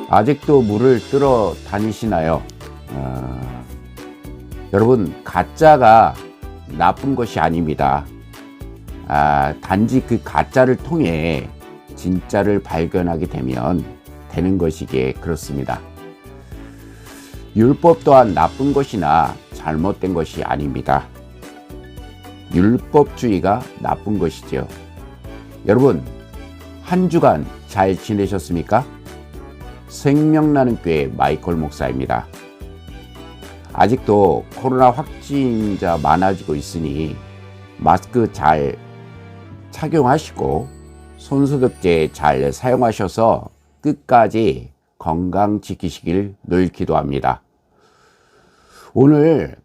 아직도 물을 뜨러 다니시나요? 여러분, 가짜가 나쁜 것이 아닙니다. 단지 그 가짜를 통해 진짜를 발견하게 되면 되는 것이기에 그렇습니다. 율법 또한 나쁜 것이나 잘못된 것이 아닙니다. 율법주의가 나쁜 것이죠. 여러분, 한 주간 잘 지내셨습니까? 생명나는 교회 마이클 목사입니다. 아직도 코로나 확진자 많아지고 있으니 마스크 잘 착용하시고 손소독제 잘 사용하셔서 끝까지 건강 지키시길 늘 기도합니다. 오늘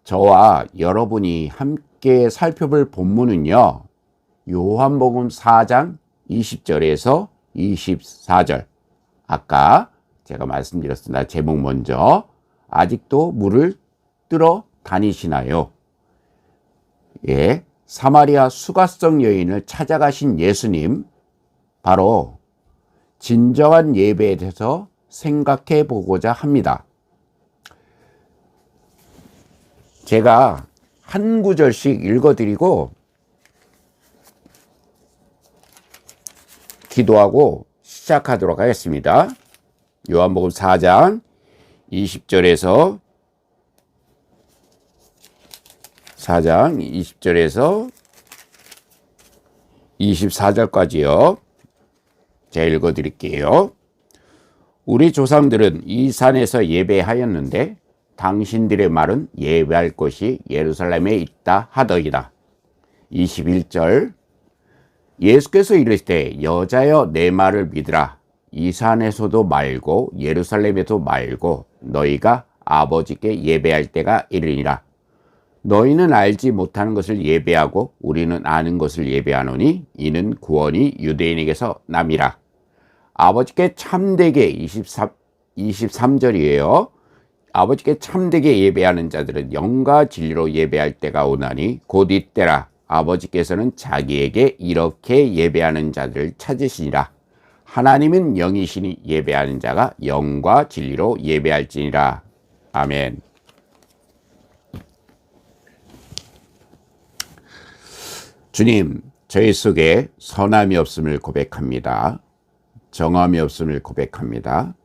저와 여러분이 함께 살펴볼 본문은요, 요한복음 4장 20절에서 24절. 아까 제가 말씀드렸습니다. 제목 먼저, 아직도 물을 뜨러 다니시나요? 예, 사마리아 수가성 여인을 찾아가신 예수님, 바로 진정한 예배에 대해서 생각해 보고자 합니다. 제가 한 구절씩 읽어드리고 기도하고 시작하도록 하겠습니다. 요한복음 4장 20절에서 24절까지요. 제가 읽어드릴게요. 우리 조상들은 이 산에서 예배하였는데 당신들의 말은 예배할 곳이 예루살렘에 있다 하더이다. 21절. 예수께서 이르시되 여자여 내 말을 믿으라. 이 산에서도 말고 예루살렘에도 말고 너희가 아버지께 예배할 때가 이르니라. 너희는 알지 못하는 것을 예배하고 우리는 아는 것을 예배하노니 이는 구원이 유대인에게서 남이라. 아버지께 참되게 23절이에요. 아버지께 참되게 예배하는 자들은 영과 진리로 예배할 때가 오나니 곧 이때라. 아버지께서는 자기에게 이렇게 예배하는 자들을 찾으시니라. 하나님은 영이시니 예배하는 자가 영과 진리로 예배할지니라. 아멘. 주님, 저희 속에 선함이 없음을 고백합니다. 정함이 없음을 고백합니다.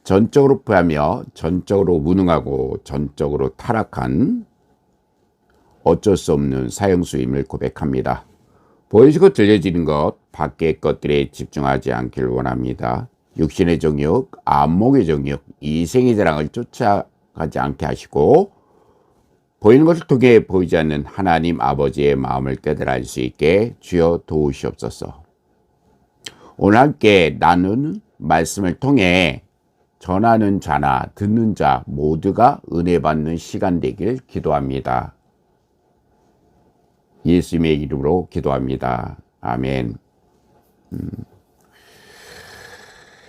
전적으로 부하며 전적으로 무능하고 전적으로 타락한 어쩔 수 없는 사형수임을 고백합니다. 보이시고 들려지는 것, 밖의 것들에 집중하지 않기를 원합니다. 육신의 정욕, 안목의 정욕, 이생의 자랑을 쫓아가지 않게 하시고 보이는 것을 통해 보이지 않는 하나님 아버지의 마음을 깨달아 알 수 있게 주여 도우시옵소서. 오늘 함께 나누는 말씀을 통해 전하는 자나 듣는 자 모두가 은혜 받는 시간 되길 기도합니다. 예수님의 이름으로 기도합니다. 아멘.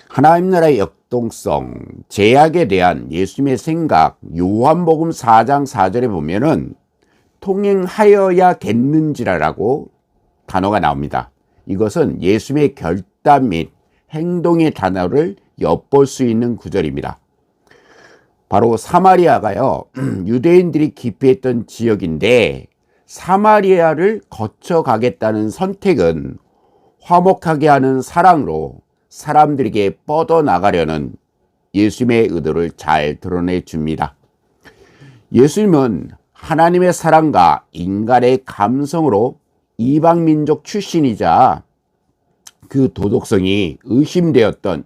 하나님 나라의 역동성, 제약에 대한 예수님의 생각, 요한복음 4장 4절에 보면은 통행하여야겠는지라라고 단어가 나옵니다. 이것은 예수님의 결단 및 행동의 단어를 엿볼 수 있는 구절입니다. 바로 사마리아가요, 유대인들이 기피했던 지역인데 사마리아를 거쳐가겠다는 선택은 화목하게 하는 사랑으로 사람들에게 뻗어나가려는 예수님의 의도를 잘 드러내 줍니다. 예수님은 하나님의 사랑과 인간의 감성으로 이방민족 출신이자 그 도덕성이 의심되었던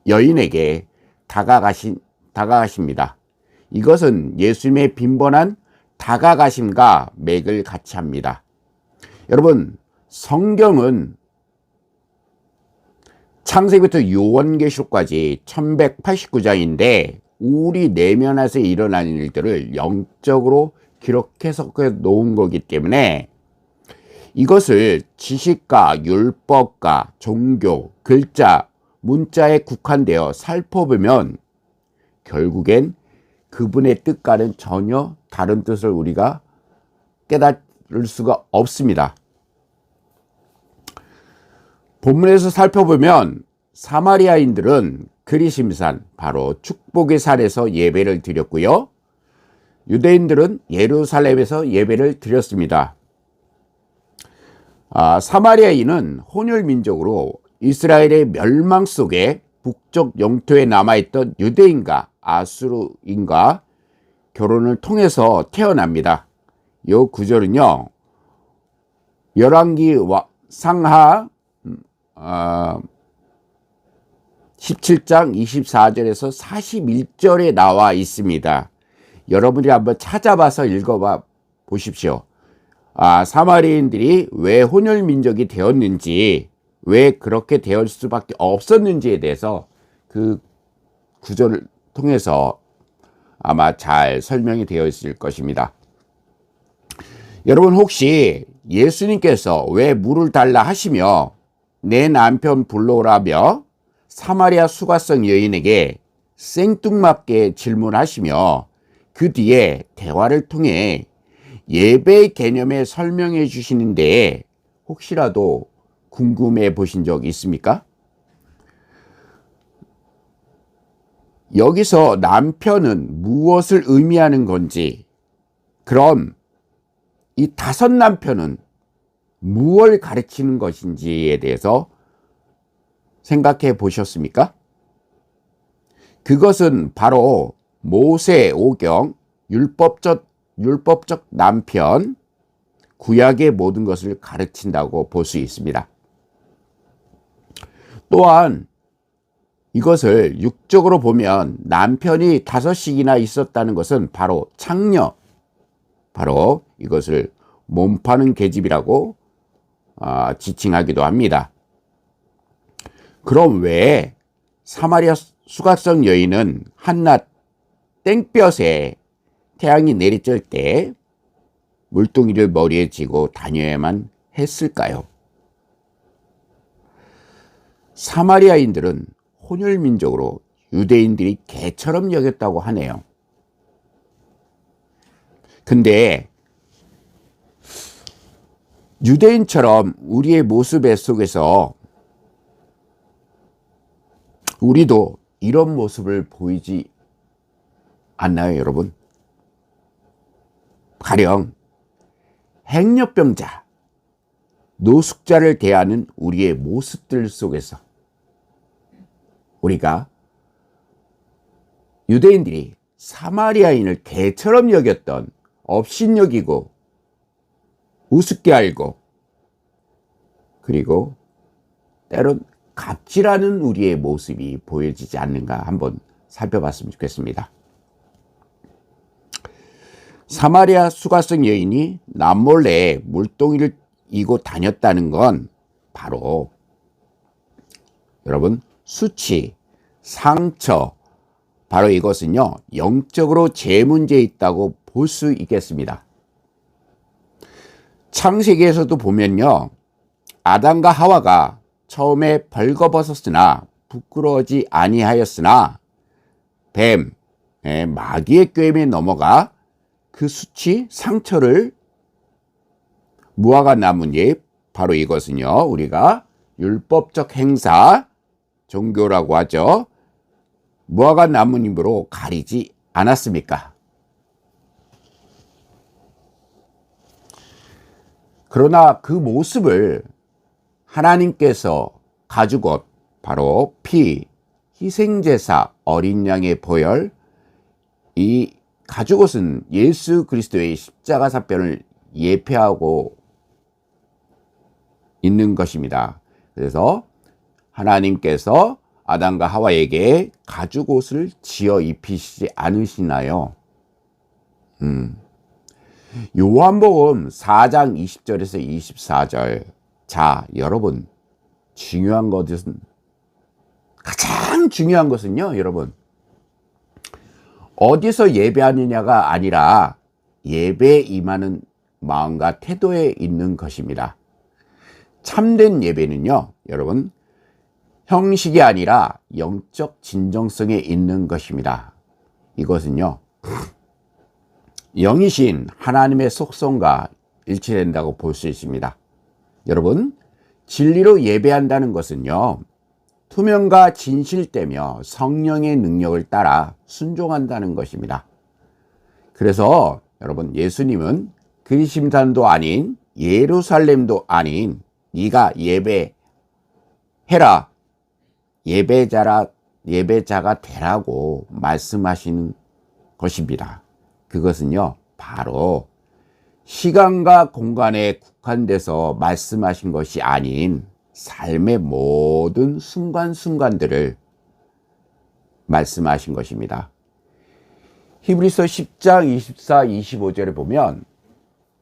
여인에게 다가가십니다. 이것은 예수님의 빈번한 다가가심과 맥을 같이 합니다. 여러분, 성경은 창세기부터 요한계시록까지 1189장인데 우리 내면 안에서 일어나는 일들을 영적으로 기록해서 놓은 거기 때문에 이것을 지식과 율법과 종교, 글자, 문자에 국한되어 살펴보면 결국엔 그분의 뜻과는 전혀 다른 뜻을 우리가 깨달을 수가 없습니다. 본문에서 살펴보면 사마리아인들은 그리심산, 바로 축복의 산에서 예배를 드렸고요. 유대인들은 예루살렘에서 예배를 드렸습니다. 사마리아인은 혼혈 민족으로 이스라엘의 멸망 속에 북쪽 영토에 남아있던 유대인과 아수르인과 결혼을 통해서 태어납니다. 이 구절은요, 열왕기 상하 17장 24절에서 41절에 나와 있습니다. 여러분이 한번 찾아봐서 읽어봐 보십시오. 사마리아인들이 왜 혼혈 민족이 되었는지, 왜 그렇게 되었을 수밖에 없었는지에 대해서 그 구절을 통해서 아마 잘 설명이 되어 있을 것입니다. 여러분, 혹시 예수님께서 왜 물을 달라 하시며 내 남편 불러오라며 사마리아 수가성 여인에게 생뚱맞게 질문하시며 그 뒤에 대화를 통해 예배 개념에 설명해 주시는데 혹시라도 궁금해 보신 적 있습니까? 여기서 남편은 무엇을 의미하는 건지, 그럼 이 5 남편은 무엇을 가르치는 것인지에 대해서 생각해 보셨습니까? 그것은 바로 모세 오경, 율법적 남편, 구약의 모든 것을 가르친다고 볼 수 있습니다. 또한 이것을 육적으로 보면 남편이 5씩이나 있었다는 것은 바로 창녀, 바로 이것을 몸파는 계집이라고 지칭하기도 합니다. 그럼 왜 사마리아 수가성 여인은 한낮 땡볕에 태양이 내리쬐을 때 물동이를 머리에 쥐고 다녀야만 했을까요? 사마리아인들은 혼혈 민족으로 유대인들이 개처럼 여겼다고 하네요. 근데 유대인처럼 우리의 모습 속에서 우리도 이런 모습을 보이지 않나요, 여러분? 가령 행렬병자, 노숙자를 대하는 우리의 모습들 속에서 우리가 유대인들이 사마리아인을 개처럼 여겼던, 업신여기고 우습게 알고, 그리고 때론 갑질하는 우리의 모습이 보여지지 않는가 한번 살펴봤으면 좋겠습니다. 사마리아 수가성 여인이 남몰래 물동이를 이고 다녔다는 건 바로 여러분 수치, 상처, 바로 이것은요 영적으로 죄문제에 있다고 볼 수 있겠습니다. 창세기에서도 보면요, 아담과 하와가 처음에 벌거벗었으나 부끄러워하지 아니하였으나 뱀, 마귀의 꾀임에 넘어가 그 수치, 상처를 무화과 나뭇잎, 바로 이것은요 우리가 율법적 행사, 종교라고 하죠. 무화과 나뭇잎으로 가리지 않았습니까? 그러나 그 모습을 하나님께서 가죽옷, 바로 피, 희생제사, 어린 양의 보혈, 이 가죽옷은 예수 그리스도의 십자가 사건을 예표하고 있는 것입니다. 그래서 하나님께서 아담과 하와에게 가죽옷을 지어 입히시지 않으시나요? 요한복음 4장 20절에서 24절. 자, 여러분, 가장 중요한 것은요, 여러분, 어디서 예배하느냐가 아니라 예배에 임하는 마음과 태도에 있는 것입니다. 참된 예배는요, 여러분, 형식이 아니라 영적 진정성에 있는 것입니다. 이것은요, 영이신 하나님의 속성과 일치된다고 볼 수 있습니다. 여러분, 진리로 예배한다는 것은요, 투명과 진실되며 성령의 능력을 따라 순종한다는 것입니다. 그래서 여러분, 예수님은 그리심산도 아닌 예루살렘도 아닌 네가 예배해라, 예배자가 되라고 말씀하시는 것입니다. 그것은요, 바로 시간과 공간에 국한돼서 말씀하신 것이 아닌 삶의 모든 순간순간들을 말씀하신 것입니다. 히브리서 10장 24, 25절에 보면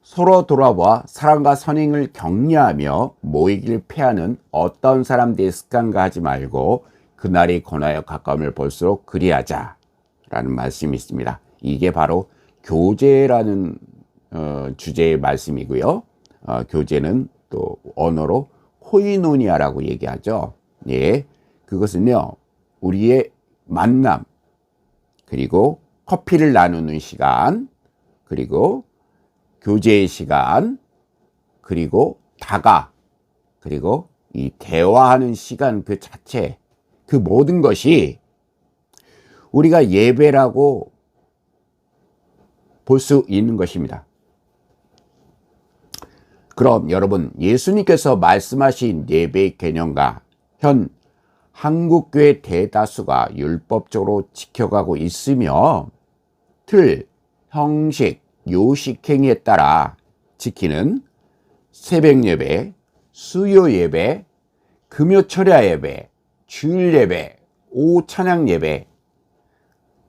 서로 돌아와 사랑과 선행을 격려하며 모이기를 패하는 어떤 사람들의 습관과 하지 말고 그날이 권하여 가까움을 볼수록 그리하자 라는 말씀이 있습니다. 이게 바로 교제라는 주제의 말씀이고요. 교제는 또 언어로 코이노니아라고 얘기하죠. 예, 그것은요, 우리의 만남, 그리고 커피를 나누는 시간, 그리고 교제의 시간, 그리고 다가, 그리고 이 대화하는 시간 그 자체, 그 모든 것이 우리가 예배라고 볼 수 있는 것입니다. 그럼 여러분, 예수님께서 말씀하신 예배의 개념과 현 한국교회 대다수가 율법적으로 지켜가고 있으며 틀, 형식, 요식행위에 따라 지키는 새벽예배, 수요예배, 금요철야 예배, 주일예배, 오후 찬양예배,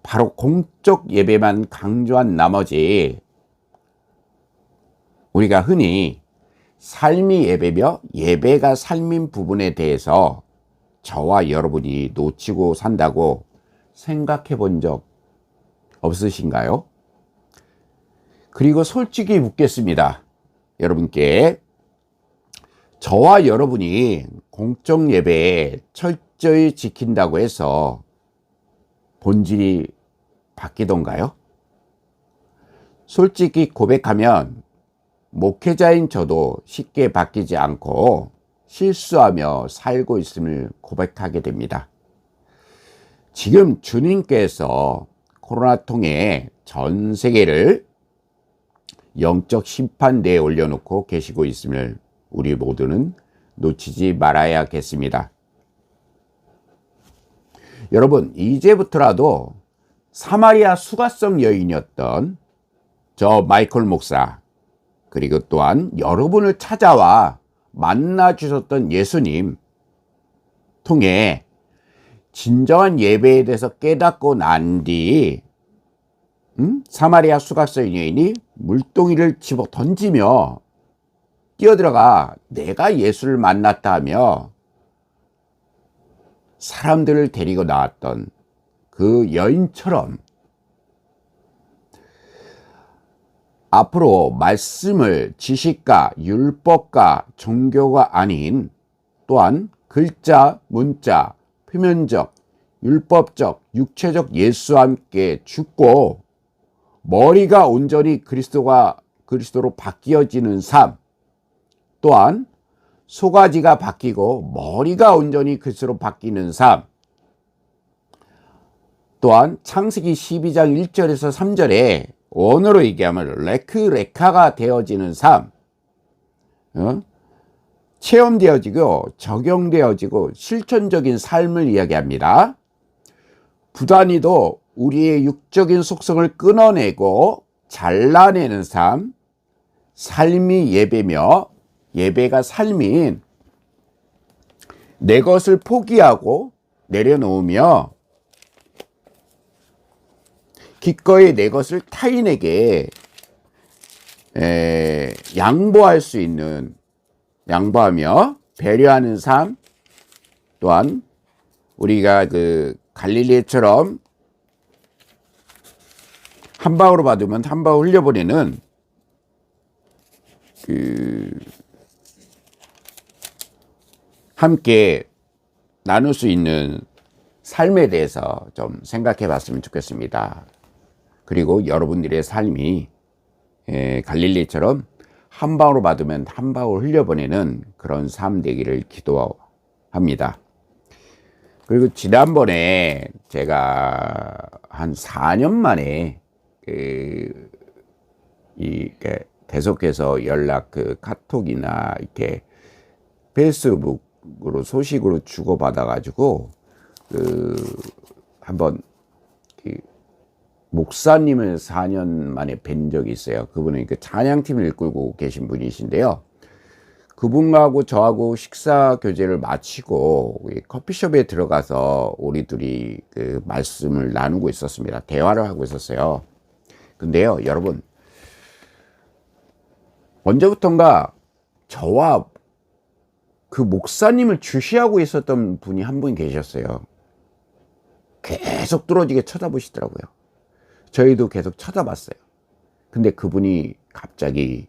바로 공적 예배만 강조한 나머지 우리가 흔히 삶이 예배며 예배가 삶인 부분에 대해서 저와 여러분이 놓치고 산다고 생각해 본 적 없으신가요? 그리고 솔직히 묻겠습니다. 여러분께, 저와 여러분이 공적 예배에 철저히 지킨다고 해서 본질이 바뀌던가요? 솔직히 고백하면 목회자인 저도 쉽게 바뀌지 않고 실수하며 살고 있음을 고백하게 됩니다. 지금 주님께서 코로나 통해 전 세계를 영적 심판대에 올려놓고 계시고 있음을 우리 모두는 놓치지 말아야겠습니다. 여러분, 이제부터라도 사마리아 수가성 여인이었던 저 마이클 목사, 그리고 또한 여러분을 찾아와 만나 주셨던 예수님 통해 진정한 예배에 대해서 깨닫고 난 뒤 사마리아 수가성 여인이 물동이를 집어 던지며 뛰어들어가 내가 예수를 만났다 하며 사람들을 데리고 나왔던 그 여인처럼 앞으로 말씀을 지식과 율법과 종교가 아닌 또한 글자, 문자, 표면적, 율법적, 육체적 예수와 함께 죽고 머리가 온전히 그리스도로 바뀌어지는 삶, 또한 소가지가 바뀌고 머리가 온전히 그리스도로 바뀌는 삶, 또한 창세기 12장 1절에서 3절에 원어로 얘기하면 레크레카가 되어지는 삶, 체험되어지고 적용되어지고 실천적인 삶을 이야기합니다. 부단히도 우리의 육적인 속성을 끊어내고 잘라내는 삶, 삶이 예배며 예배가 삶인 내 것을 포기하고 내려놓으며 기꺼이 내 것을 타인에게 양보할 수 있는, 양보하며 배려하는 삶, 또한 우리가 그 갈릴리처럼 한 방울로 받으면 한 방울 흘려보내는 함께 나눌 수 있는 삶에 대해서 좀 생각해 봤으면 좋겠습니다. 그리고 여러분들의 삶이 갈릴리처럼 한 방울로 받으면 한 방울 흘려보내는 그런 삶 되기를 기도합니다. 그리고 지난번에 제가 한 4년 만에 계속해서 연락 카톡이나 이렇게 페이스북으로 소식으로 주고받아가지고 한번 목사님을 4년 만에 뵌 적이 있어요. 그분은 찬양팀을 이끌고 계신 분이신데요. 그분하고 저하고 식사 교제를 마치고 커피숍에 들어가서 우리 둘이 말씀을 나누고 있었습니다. 대화를 하고 있었어요. 근데요, 여러분, 언제부턴가 저와 그 목사님을 주시하고 있었던 분이 한 분 계셨어요. 계속 뚫어지게 쳐다보시더라고요. 저희도 계속 쳐다봤어요. 근데 그분이 갑자기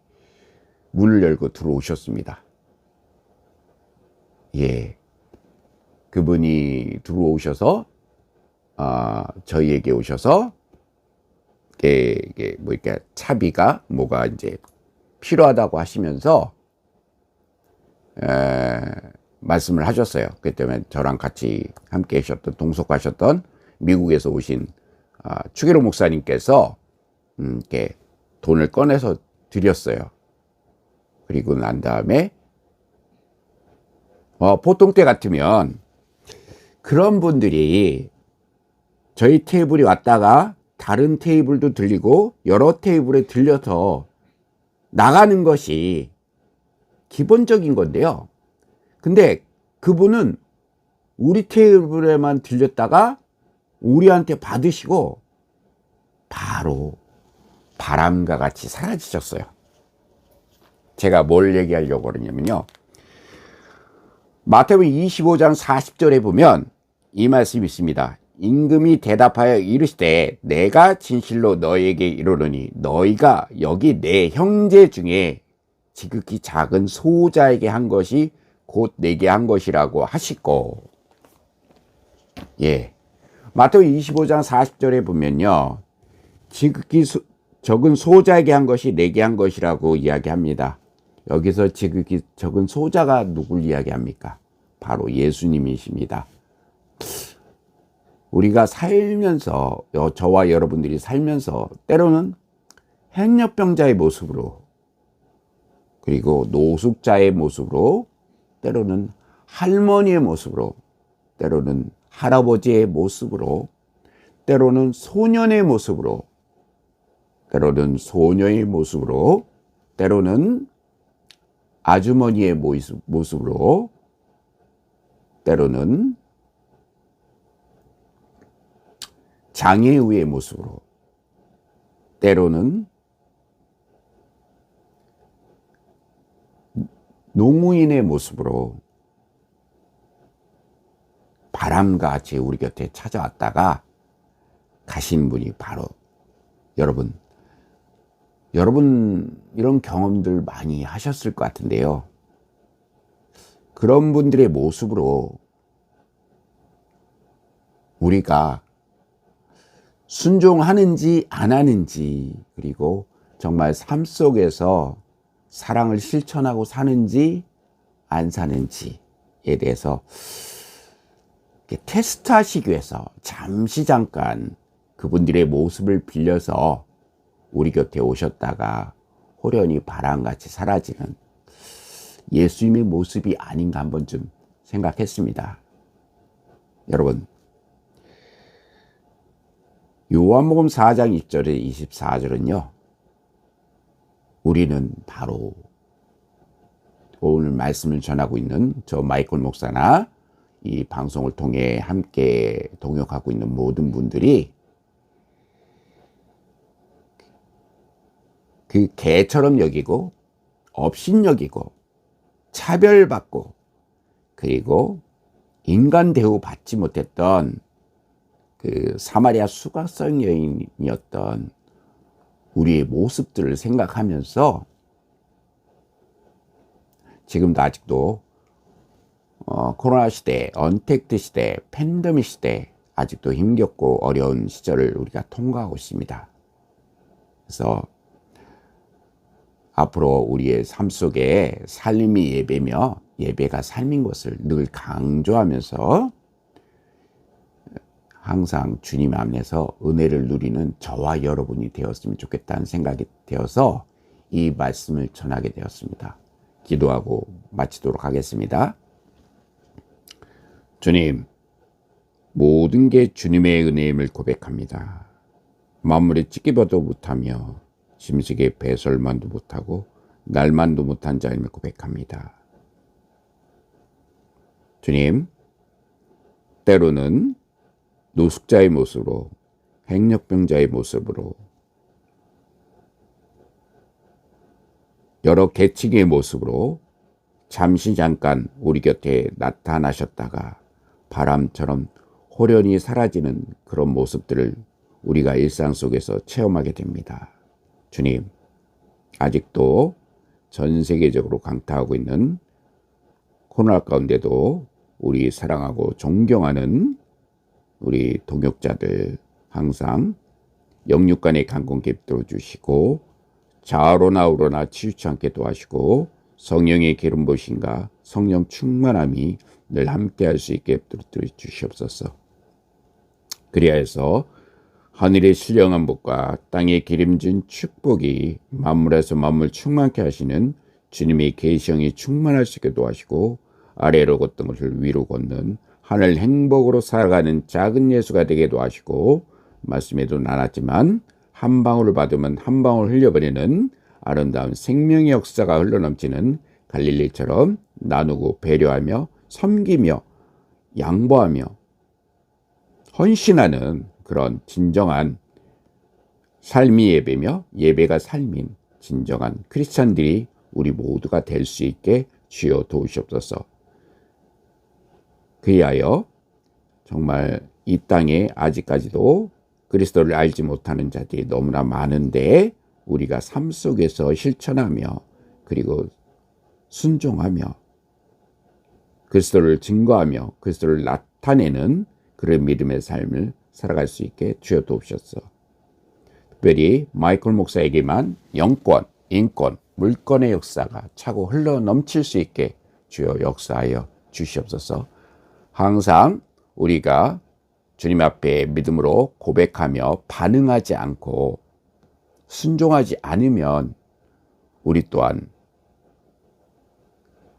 문을 열고 들어오셨습니다. 예. 그분이 들어오셔서, 저희에게 오셔서, 이렇게 차비가 뭐가 이제 필요하다고 하시면서, 말씀을 하셨어요. 그 때문에 저랑 같이 함께 하셨던, 동석하셨던 미국에서 오신, 추기로 목사님께서, 이렇게 돈을 꺼내서 드렸어요. 그리고 난 다음에 보통 때 같으면 그런 분들이 저희 테이블이 왔다가 다른 테이블도 들리고 여러 테이블에 들려서 나가는 것이 기본적인 건데요. 근데 그분은 우리 테이블에만 들렸다가 우리한테 받으시고 바로 바람과 같이 사라지셨어요. 제가 뭘 얘기하려고 그러냐면요, 마태복음 25장 40절에 보면 이 말씀이 있습니다. 임금이 대답하여 이르시되 내가 진실로 너희에게 이르노니 너희가 여기 내 형제 중에 지극히 작은 소자에게 한 것이 곧 내게 한 것이라고 하시고, 예, 마태복음 25장 40절에 보면요, 지극히 적은 소자에게 한 것이 내게 한 것이라고 이야기합니다. 여기서 지극히 적은 소자가 누굴 이야기합니까? 바로 예수님이십니다. 우리가 살면서, 저와 여러분들이 살면서 때로는 행렬병자의 모습으로, 그리고 노숙자의 모습으로, 때로는 할머니의 모습으로, 때로는 할아버지의 모습으로, 때로는 소년의 모습으로, 때로는 소녀의 모습으로, 때로는 아주머니의 모습으로, 때로는 장애우의 모습으로, 때로는 농무인의 모습으로 바람과 같이 우리 곁에 찾아왔다가 가신 분이 바로 여러분 이런 경험들 많이 하셨을 것 같은데요. 그런 분들의 모습으로 우리가 순종하는지 안 하는지, 그리고 정말 삶 속에서 사랑을 실천하고 사는지 안 사는지에 대해서 테스트하시기 위해서 잠깐 그분들의 모습을 빌려서 우리 곁에 오셨다가 호련히 바람같이 사라지는 예수님의 모습이 아닌가 한번 좀 생각했습니다. 여러분, 요한복음 4장 1절에 24절은요, 우리는 바로 오늘 말씀을 전하고 있는 저 마이클 목사나 이 방송을 통해 함께 동역하고 있는 모든 분들이 그 개처럼 여기고 업신여기고 차별받고 그리고 인간 대우 받지 못했던 그 사마리아 수가성 여인이었던 우리의 모습들을 생각하면서 지금도 아직도 코로나 시대, 언택트 시대, 팬데믹 시대 아직도 힘겹고 어려운 시절을 우리가 통과하고 있습니다. 그래서 앞으로 우리의 삶 속에 삶이 예배며 예배가 삶인 것을 늘 강조하면서 항상 주님 안에서 은혜를 누리는 저와 여러분이 되었으면 좋겠다는 생각이 되어서 이 말씀을 전하게 되었습니다. 기도하고 마치도록 하겠습니다. 주님, 모든 게 주님의 은혜임을 고백합니다. 만물에 찢기봐도 못하며 짐승의 배설만도 못하고 날만도 못한 자임을 고백합니다. 주님, 때로는 노숙자의 모습으로, 행력병자의 모습으로, 여러 계층의 모습으로 잠시 잠깐 우리 곁에 나타나셨다가 바람처럼 호련히 사라지는 그런 모습들을 우리가 일상 속에서 체험하게 됩니다. 주님, 아직도 전 세계적으로 강타하고 있는 코로나 가운데도 우리 사랑하고 존경하는 우리 동역자들 항상 영육 간의 강건케 붙들어 주시고 좌로나 우로나 치우치 않게 도와주시고 성령의 기름 부으심과 성령 충만함이 늘 함께 할 수 있게 붙들어 주시옵소서. 그리하여서 하늘의 신령한 복과 땅에 기름진 축복이 만물에서 만물 충만케 하시는 주님의 계시형이 충만할 수 있게 도와주시고 아래로 걷던 것을 위로 걷는 하늘 행복으로 살아가는 작은 예수가 되게 도와주시고 말씀에도 나눴지만 한 방울을 받으면 한 방울 흘려버리는 아름다운 생명의 역사가 흘러넘치는 갈릴리처럼 나누고 배려하며 섬기며 양보하며 헌신하는 그런 진정한 삶이 예배며 예배가 삶인 진정한 크리스찬들이 우리 모두가 될 수 있게 주여 도우시옵소서. 그리하여 정말 이 땅에 아직까지도 그리스도를 알지 못하는 자들이 너무나 많은데 우리가 삶 속에서 실천하며 그리고 순종하며 그리스도를 증거하며 그리스도를 나타내는 그런 믿음의 삶을 살아갈 수 있게 주여 도우셔서 특별히 마이클 목사에게만 영권, 인권, 물권의 역사가 차고 흘러 넘칠 수 있게 주여 역사하여 주시옵소서. 항상 우리가 주님 앞에 믿음으로 고백하며 반응하지 않고 순종하지 않으면 우리 또한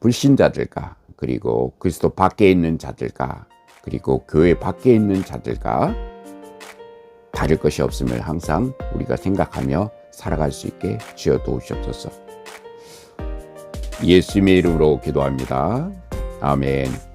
불신자들과 그리고 그리스도 밖에 있는 자들과 그리고 교회 밖에 있는 자들과 다를 것이 없음을 항상 우리가 생각하며 살아갈 수 있게 주여 도우시옵소서. 예수님의 이름으로 기도합니다. 아멘.